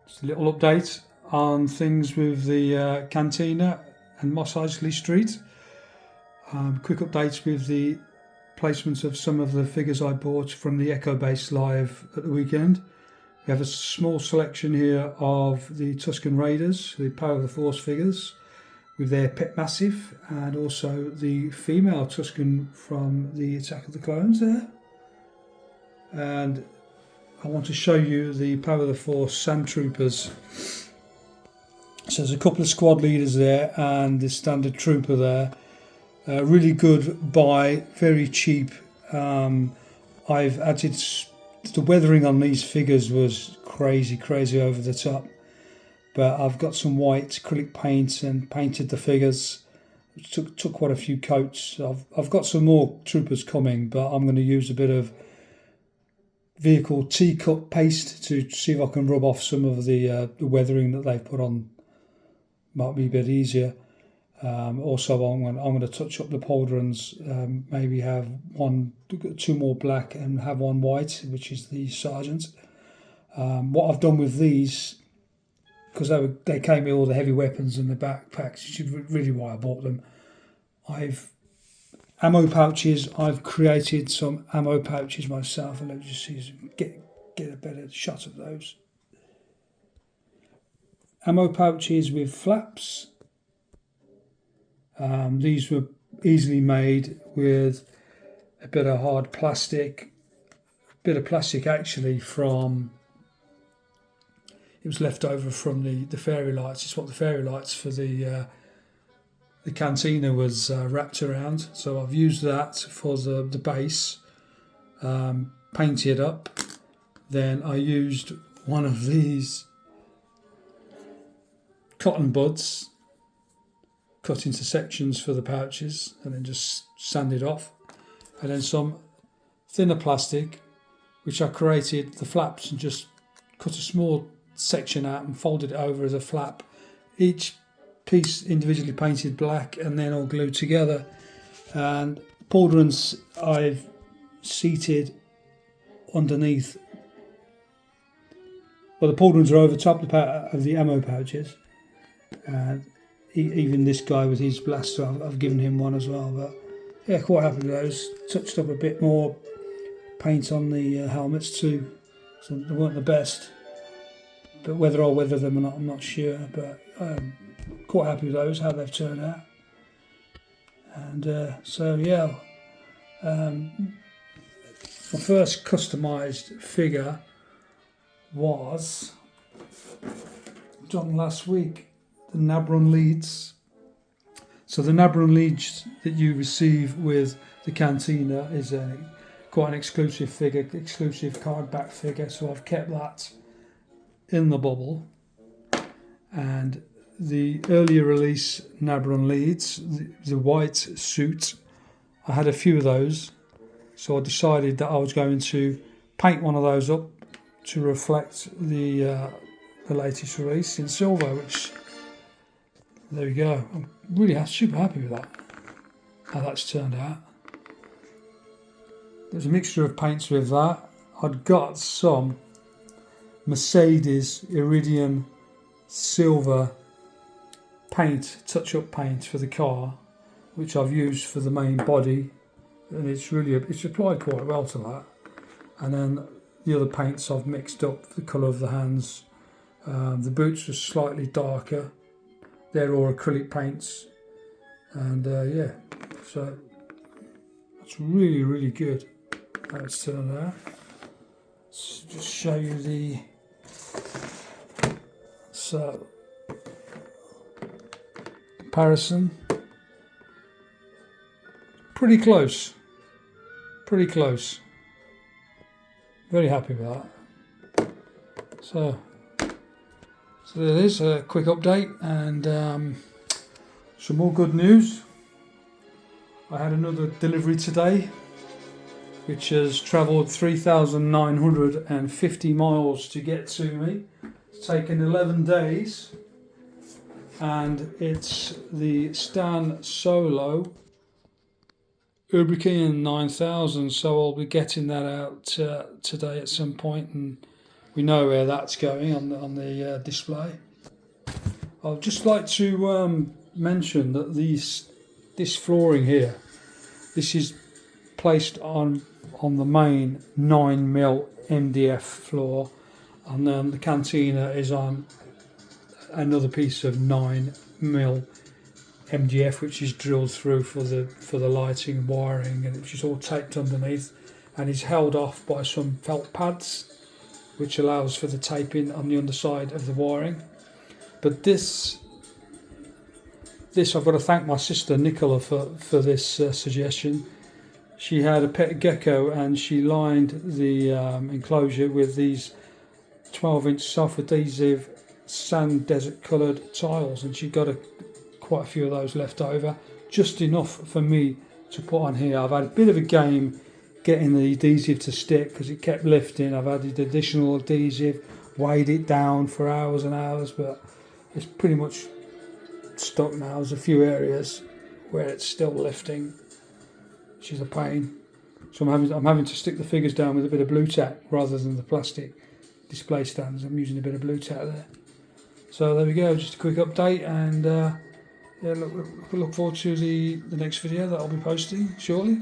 Just a little update on things with the Cantina and Moss Eisley Street. Quick updates with the placements of some of the figures I bought from the Echo Base Live at the weekend. We have a small selection here of the Tusken Raiders, the Power of the Force figures, with their pet massive, and also the female Tusken from the Attack of the Clones there. And I want to show you the Power of the Force Sandtroopers. So there's a couple of squad leaders there and the standard trooper there. Really good buy, very cheap. I've added, the weathering on these figures was crazy over the top. But I've got some white acrylic paint and painted the figures. It took quite a few coats. I've got some more troopers coming, but I'm going to use a bit of vehicle teacup paste to see if I can rub off some of the weathering that they've put on. Might be a bit easier. Also, I'm going to touch up the pauldrons. Maybe have two more black and have one white, which is the sergeant. What I've done with these, because they came with all the heavy weapons and the backpacks, which is really why I bought them. Ammo pouches. I've created some ammo pouches myself, and let me just see, get a better shot of those. Ammo pouches with flaps. These were easily made with a bit of hard plastic, actually from, it was left over from the fairy lights. It's what the fairy lights for the cantina was wrapped around. So I've used that for the base, painted up. Then I used one of these cotton buds, cut into sections for the pouches, and then just sanded off. And then some thinner plastic, which I created the flaps and just cut a small section out and folded it over as a flap. Each piece individually painted black and then all glued together. And pauldrons I've seated underneath. Well, the pauldrons are over top of the ammo pouches. And even this guy with his blaster, I've given him one as well. But yeah, quite happy with those. Touched up a bit more paint on the helmets too. So they weren't the best. But whether I'll weather them or not, I'm not sure. But quite happy with those, how they've turned out. And so yeah, my first customised figure was done last week, the Nabron Leads. So the Nabron Leads that you receive with the Cantina is quite an exclusive figure, exclusive card back figure. So I've kept that in the bubble. And the earlier release Nabron Leads, the white suit, I had a few of those, so I decided that I was going to paint one of those up to reflect the latest release in silver, which, there we go. I'm really super happy with that, how that's turned out. There's a mixture of paints with that. I'd got some Mercedes Iridium silver paint, touch-up paint for the car, which I've used for the main body, and it's applied quite well to that. And then the other paints I've mixed up the colour of the hands. The boots are slightly darker. They're all acrylic paints, and yeah, so that's really good how it's turned out. Let's just show you the comparison. Pretty close. Very happy with that. So there it is, a quick update, and some more good news. I had another delivery today, which has travelled 3,950 miles to get to me. It's taken 11 days, and it's the Stan Solo Ubrican 9000, so I'll be getting that out today at some point, and we know where that's going on the display. I'd just like to mention that this flooring here, this is placed on the main 9mm MDF floor, and then the cantina is on another piece of 9mm MDF, which is drilled through for the lighting and wiring, and it's just all taped underneath, and is held off by some felt pads, which allows for the taping on the underside of the wiring. But this I've got to thank my sister Nicola for this suggestion. She had a pet gecko, and she lined the enclosure with these 12-inch self-adhesive sand desert coloured tiles, and she got quite a few of those left over, just enough for me to put on here. I've had a bit of a game getting the adhesive to stick because it kept lifting. I've added additional adhesive, weighed it down for hours and hours, but it's pretty much stuck now. There's a few areas where it's still lifting, which is a pain. So I'm having to stick the figures down with a bit of blue tack rather than the plastic display stands. I'm using a bit of blue tack there. So there we go, just a quick update, and yeah, look forward to the next video that I'll be posting shortly.